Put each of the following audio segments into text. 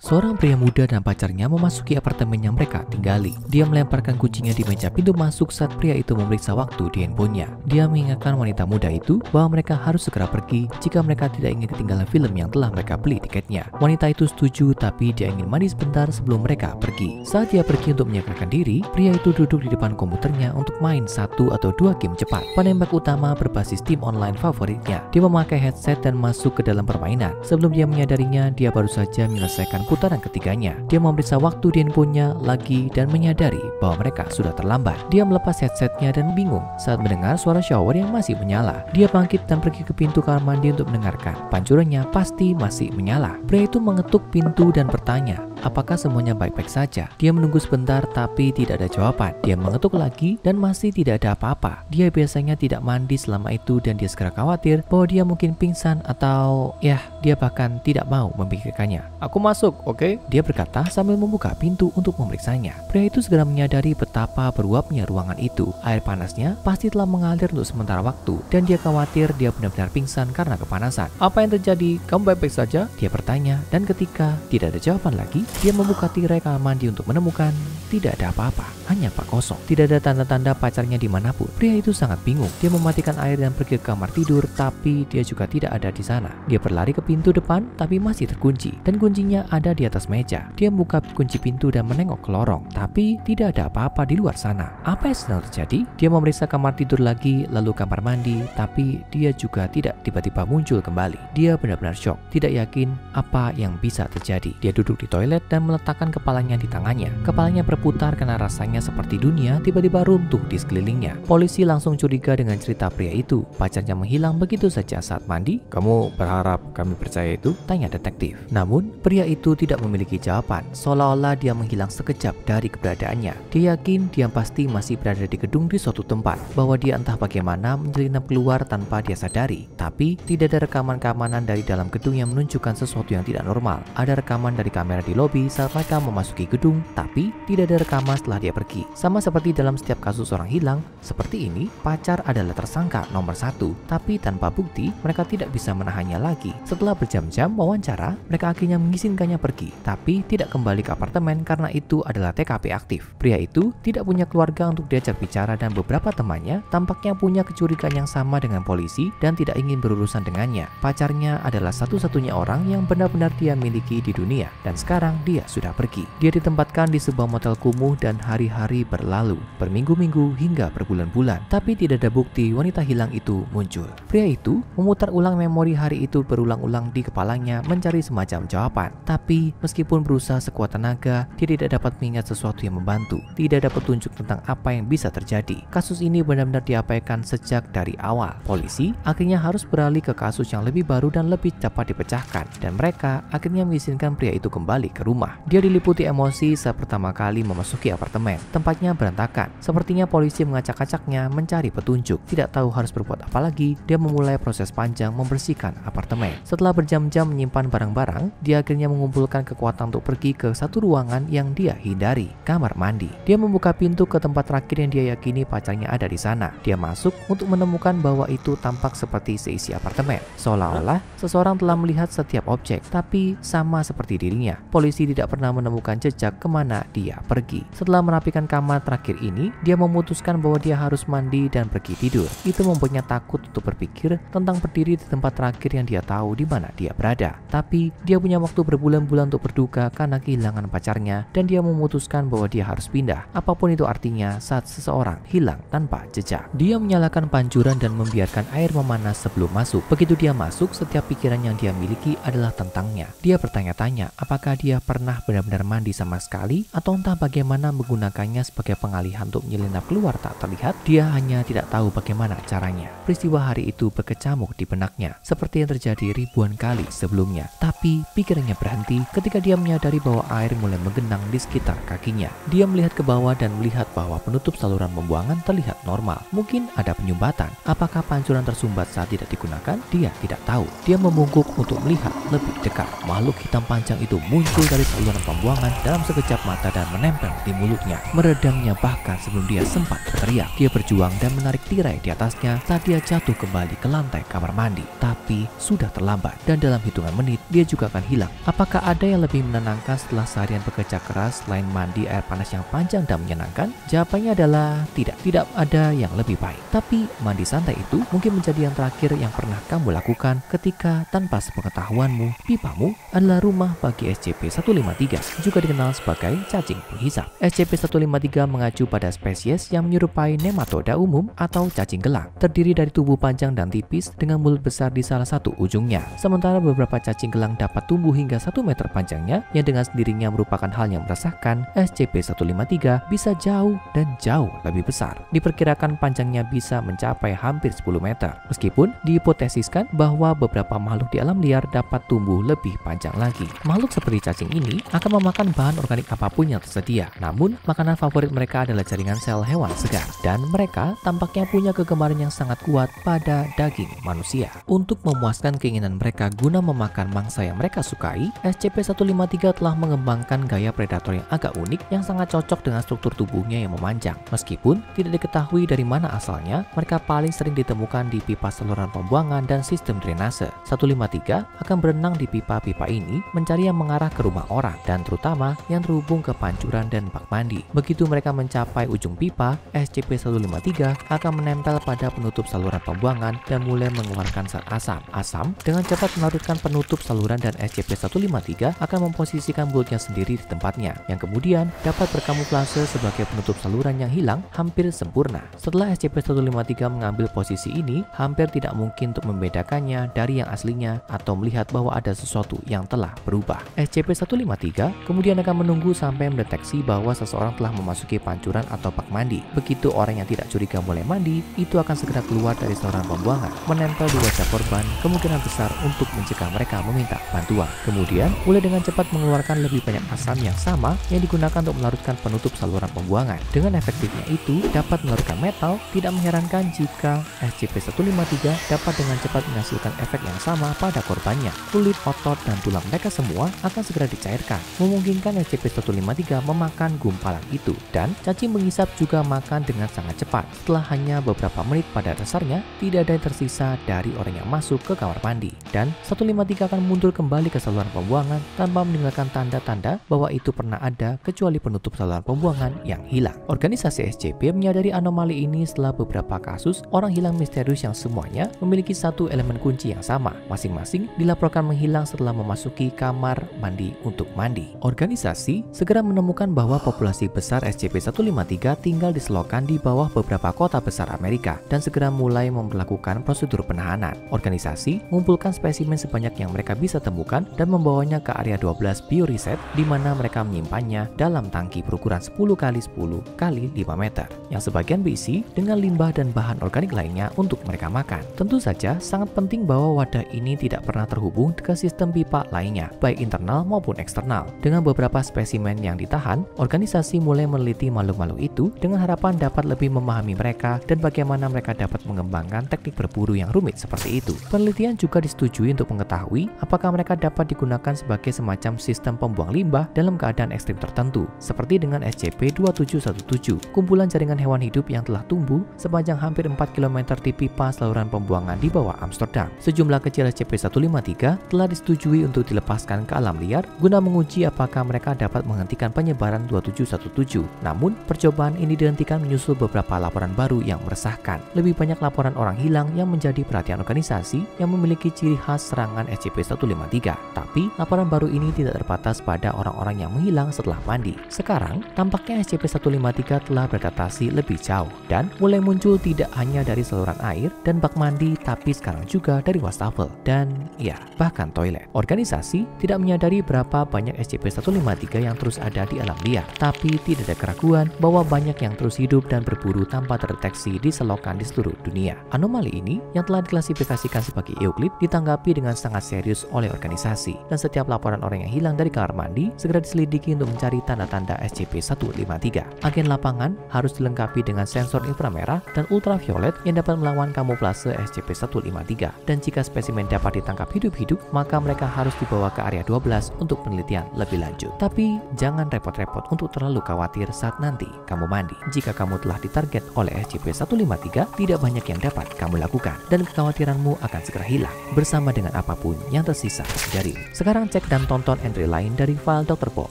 Seorang pria muda dan pacarnya memasuki apartemen yang mereka tinggali. Dia melemparkan kuncinya di meja pintu masuk saat pria itu memeriksa waktu di handphonenya. Dia mengingatkan wanita muda itu bahwa mereka harus segera pergi jika mereka tidak ingin ketinggalan film yang telah mereka beli tiketnya. Wanita itu setuju, tapi dia ingin mandi sebentar sebelum mereka pergi. Saat dia pergi untuk menyegarkan diri, pria itu duduk di depan komputernya untuk main 1 atau 2 game cepat. Penembak utama berbasis tim online favoritnya. Dia memakai headset dan masuk ke dalam permainan. Sebelum dia menyadarinya, dia baru saja menyelesaikan putaran ketiganya. Dia memeriksa waktu di handphonenya lagi dan menyadari bahwa mereka sudah terlambat. Dia melepas headsetnya dan bingung saat mendengar suara shower yang masih menyala. Dia bangkit dan pergi ke pintu kamar mandi untuk mendengarkan. Pancurannya pasti masih menyala. Pria itu mengetuk pintu dan bertanya, apakah semuanya baik-baik saja? Dia menunggu sebentar tapi tidak ada jawaban. Dia mengetuk lagi dan masih tidak ada apa-apa. Dia biasanya tidak mandi selama itu dan dia segera khawatir bahwa dia mungkin pingsan atau dia bahkan tidak mau memikirkannya. Aku masuk, oke? Dia berkata sambil membuka pintu untuk memeriksanya. Pria itu segera menyadari betapa beruapnya ruangan itu. Air panasnya pasti telah mengalir untuk sementara waktu dan dia khawatir dia benar-benar pingsan karena kepanasan. Apa yang terjadi? Kamu baik-baik saja? Dia bertanya, dan ketika tidak ada jawaban lagi, dia membuka tirai kamar mandi untuk menemukan tidak ada apa-apa, hanya pak kosong. Tidak ada tanda-tanda pacarnya dimanapun. Pria itu sangat bingung. Dia mematikan air dan pergi ke kamar tidur, tapi dia juga tidak ada di sana. Dia berlari ke pintu depan, tapi masih terkunci, dan kuncinya ada di atas meja. Dia membuka kunci pintu dan menengok ke lorong, tapi tidak ada apa-apa di luar sana. Apa yang sedang terjadi? Dia memeriksa kamar tidur lagi, lalu kamar mandi, tapi dia juga tidak tiba-tiba muncul kembali. Dia benar-benar shock, tidak yakin apa yang bisa terjadi. Dia duduk di toilet dan meletakkan kepalanya di tangannya. Kepalanya berputar karena rasanya seperti dunia tiba-tiba runtuh di sekelilingnya. Polisi langsung curiga dengan cerita pria itu. Pacarnya menghilang begitu saja saat mandi. Kamu berharap kami percaya itu? Tanya detektif. Namun, pria itu tidak memiliki jawaban. Seolah-olah dia menghilang sekejap dari keberadaannya. Dia yakin dia pasti masih berada di gedung di suatu tempat, bahwa dia entah bagaimana menyelinap keluar tanpa dia sadari. Tapi, tidak ada rekaman keamanan dari dalam gedung yang menunjukkan sesuatu yang tidak normal. Ada rekaman dari kamera di lobi saat mereka memasuki gedung, tapi tidak ada rekaman setelah dia pergi. Sama seperti dalam setiap kasus orang hilang, seperti ini, pacar adalah tersangka nomor 1, tapi tanpa bukti, mereka tidak bisa menahannya lagi. Setelah berjam-jam wawancara, mereka akhirnya mengizinkannya pergi, tapi tidak kembali ke apartemen karena itu adalah TKP aktif. Pria itu tidak punya keluarga untuk diajak bicara dan beberapa temannya tampaknya punya kecurigaan yang sama dengan polisi dan tidak ingin berurusan dengannya. Pacarnya adalah satu-satunya orang yang benar-benar dia miliki di dunia, dan sekarang dia sudah pergi. Dia ditempatkan di sebuah motel kumuh dan hari-hari berlalu, berminggu-minggu hingga berbulan-bulan, tapi tidak ada bukti wanita hilang itu muncul. Pria itu memutar ulang memori hari itu berulang-ulang di kepalanya mencari semacam jawaban, tapi meskipun berusaha sekuat tenaga, dia tidak dapat mengingat sesuatu yang membantu. Tidak ada petunjuk tentang apa yang bisa terjadi. Kasus ini benar-benar diabaikan sejak dari awal. Polisi akhirnya harus beralih ke kasus yang lebih baru dan lebih cepat dipecahkan, dan mereka akhirnya mengizinkan pria itu kembali ke rumah. Dia diliputi emosi saat pertama kali memasuki apartemen. Tempatnya berantakan. Sepertinya polisi mengacak-acaknya mencari petunjuk. Tidak tahu harus berbuat apa lagi, dia memulai proses panjang membersihkan apartemen. Setelah berjam-jam menyimpan barang-barang, dia akhirnya mengumpulkan kekuatan untuk pergi ke satu ruangan yang dia hindari, kamar mandi. Dia membuka pintu ke tempat terakhir yang dia yakini pacarnya ada di sana. Dia masuk untuk menemukan bahwa itu tampak seperti seisi apartemen. Seolah-olah seseorang telah melihat setiap objek, tapi sama seperti dirinya, polisi tidak pernah menemukan jejak kemana dia pergi. Setelah merapikan kamar terakhir ini, dia memutuskan bahwa dia harus mandi dan pergi tidur. Itu membuatnya takut untuk berpikir tentang berdiri di tempat terakhir yang dia tahu di mana dia berada. Tapi dia punya waktu berbulan-bulan untuk berduka karena kehilangan pacarnya, dan dia memutuskan bahwa dia harus pindah, apapun itu artinya saat seseorang hilang tanpa jejak. Dia menyalakan pancuran dan membiarkan air memanas sebelum masuk. Begitu dia masuk, setiap pikiran yang dia miliki adalah tentangnya. Dia bertanya-tanya apakah dia pernah benar-benar mandi sama sekali, atau entah bagaimana menggunakannya sebagai pengalihan untuk menyelinap keluar tak terlihat. Dia hanya tidak tahu bagaimana caranya. Peristiwa hari itu berkecamuk di benaknya, seperti yang terjadi ribuan kali sebelumnya. Tapi pikirannya berhenti ketika dia menyadari bahwa air mulai menggenang di sekitar kakinya. Dia melihat ke bawah dan melihat bahwa penutup saluran pembuangan terlihat normal. Mungkin ada penyumbatan. Apakah pancuran tersumbat saat tidak digunakan? Dia tidak tahu. Dia membungkuk untuk melihat lebih dekat. Makhluk hitam panjang itu muncul dari saluran pembuangan dalam sekejap mata dan menempel di mulutnya, meredamnya bahkan sebelum dia sempat berteriak. Dia berjuang dan menarik tirai di atasnya saat dia jatuh kembali ke lantai kamar mandi. Tapi sudah terlambat dan dalam hitungan menit dia juga akan hilang. Apakah ada yang lebih menenangkan setelah seharian bekerja keras selain mandi air panas yang panjang dan menyenangkan? Jawabannya adalah tidak. Tidak ada yang lebih baik. Tapi mandi santai itu mungkin menjadi yang terakhir yang pernah kamu lakukan ketika tanpa sepengetahuanmu, pipamu adalah rumah bagi SCP-153, juga dikenal sebagai cacing penghisap. SCP-153 mengacu pada spesies yang menyerupai nematoda umum atau cacing gelang, terdiri dari tubuh panjang dan tipis dengan mulut besar di salah satu ujungnya. Sementara beberapa cacing gelang dapat tumbuh hingga 1 meter panjangnya, yang dengan sendirinya merupakan hal yang meresahkan. SCP-153 bisa jauh dan jauh lebih besar. Diperkirakan panjangnya bisa mencapai hampir 10 meter, meskipun dihipotesiskan bahwa beberapa makhluk di alam liar dapat tumbuh lebih panjang lagi. Makhluk seperti cacing ini akan memakan bahan organik apapun yang tersedia, namun makanan favorit mereka adalah jaringan sel hewan segar, dan mereka tampaknya punya kegemaran yang sangat kuat pada daging manusia. Untuk memuaskan keinginan mereka guna memakan mangsa yang mereka sukai, SCP-153 telah mengembangkan gaya predator yang agak unik yang sangat cocok dengan struktur tubuhnya yang memanjang. Meskipun tidak diketahui dari mana asalnya, mereka paling sering ditemukan di pipa saluran pembuangan dan sistem drainase. 153 akan berenang di pipa-pipa ini mencari yang mengarah ke rumah orang, dan terutama yang terhubung ke pancuran dan bak mandi. Begitu mereka mencapai ujung pipa, SCP-153 akan menempel pada penutup saluran pembuangan dan mulai mengeluarkan zat asam. Asam dengan cepat melarutkan penutup saluran dan SCP-153 akan memposisikan mulutnya sendiri di tempatnya, yang kemudian dapat berkamuflase sebagai penutup saluran yang hilang hampir sempurna. Setelah SCP-153 mengambil posisi ini, hampir tidak mungkin untuk membedakannya dari yang aslinya atau melihat bahwa ada sesuatu yang telah berubah. SCP-153 kemudian akan menunggu sampai mendeteksi bahwa seseorang telah memasuki pancuran atau bak mandi. Begitu orang yang tidak curiga mulai mandi, itu akan segera keluar dari saluran pembuangan, menempel di wajah korban, kemungkinan besar untuk mencegah mereka meminta bantuan. Kemudian, mulai dengan cepat mengeluarkan lebih banyak asam yang sama yang digunakan untuk melarutkan penutup saluran pembuangan. Dengan efektifnya itu dapat melarutkan metal, tidak mengherankan jika SCP-153 dapat dengan cepat menghasilkan efek yang sama pada korbannya. Kulit, otot, dan tulang mereka semua akan segera dicairkan, memungkinkan SCP-153 memakan gumpalan itu, dan cacing penghisap juga makan dengan sangat cepat. Setelah hanya beberapa menit, pada dasarnya tidak ada yang tersisa dari orang yang masuk ke kamar mandi, dan 153 akan mundur kembali ke saluran pembuangan tanpa meninggalkan tanda-tanda bahwa itu pernah ada kecuali penutup saluran pembuangan yang hilang. Organisasi SCP menyadari anomali ini setelah beberapa kasus orang hilang misterius yang semuanya memiliki satu elemen kunci yang sama, masing-masing dilaporkan menghilang setelah memasuki kamar mandi untuk mandi. Organisasi segera menemukan bahwa populasi besar SCP-153 tinggal di selokan di bawah beberapa kota besar Amerika dan segera mulai memperlakukan prosedur penahanan. Organisasi mengumpulkan spesimen sebanyak yang mereka bisa temukan dan membawanya ke area 12 bioreset di mana mereka menyimpannya dalam tangki berukuran 10 x 10 x 5 meter yang sebagian berisi dengan limbah dan bahan organik lainnya untuk mereka makan. Tentu saja sangat penting bahwa wadah ini tidak pernah terhubung ke sistem pipa lainnya, baik internal maupun eksternal. Dengan beberapa spesimen yang ditahan, organisasi mulai meneliti makhluk-makhluk itu dengan harapan dapat lebih memahami mereka dan bagaimana mereka dapat mengembangkan teknik berburu yang rumit seperti itu. Penelitian juga disetujui untuk mengetahui apakah mereka dapat digunakan sebagai semacam sistem pembuang limbah dalam keadaan ekstrim tertentu, seperti dengan SCP-2717, kumpulan jaringan hewan hidup yang telah tumbuh sepanjang hampir 4 km di pipa saluran pembuangan di bawah Amsterdam. Sejumlah kecil SCP-153 telah disetujui untuk dilepaskan ke alam liar guna menguji apakah mereka dapat menghentikan penyebaran 2717. Namun, percobaan ini dihentikan menyusul beberapa laporan baru yang meresahkan. Lebih banyak laporan orang hilang yang menjadi perhatian organisasi yang memiliki ciri khas serangan SCP-153. Tapi, laporan baru ini tidak terbatas pada orang-orang yang menghilang setelah mandi. Sekarang, tampaknya SCP-153 telah beradaptasi lebih jauh dan mulai muncul tidak hanya dari saluran air dan bak mandi, tapi sekarang juga dari wastafel dan ya, bahkan toilet. Organisasi tidak menyadari berapa banyak SCP-153 yang terus ada di alam liar, tapi tidak ada keraguan bahwa banyak yang terus hidup dan berburu tanpa terdeteksi di selokan di seluruh dunia. Anomali ini yang telah diklasifikasikan sebagai Euclid ditanggapi dengan sangat serius oleh organisasi, dan setiap laporan orang yang hilang dari kamar mandi segera diselidiki untuk mencari tanda-tanda SCP-153. Agen lapangan harus dilengkapi dengan sensor inframerah dan ultraviolet yang dapat melawan kamuflase SCP-153, dan jika spesimen dapat ditangkap hidup-hidup, maka mereka harus dibawa ke area 12 untuk untuk penelitian lebih lanjut. Tapi jangan repot-repot untuk terlalu khawatir saat nanti kamu mandi. Jika kamu telah ditarget oleh SCP-153, tidak banyak yang dapat kamu lakukan dan kekhawatiranmu akan segera hilang bersama dengan apapun yang tersisa dari. Sekarang cek dan tonton entry lain dari file Dr. Bob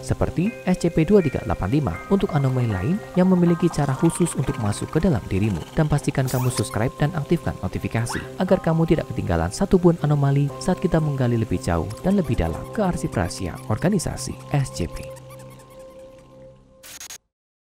seperti SCP-2385 untuk anomali lain yang memiliki cara khusus untuk masuk ke dalam dirimu, dan pastikan kamu subscribe dan aktifkan notifikasi agar kamu tidak ketinggalan satupun anomali saat kita menggali lebih jauh dan lebih dalam ke arsip rahasia organisasi SCP.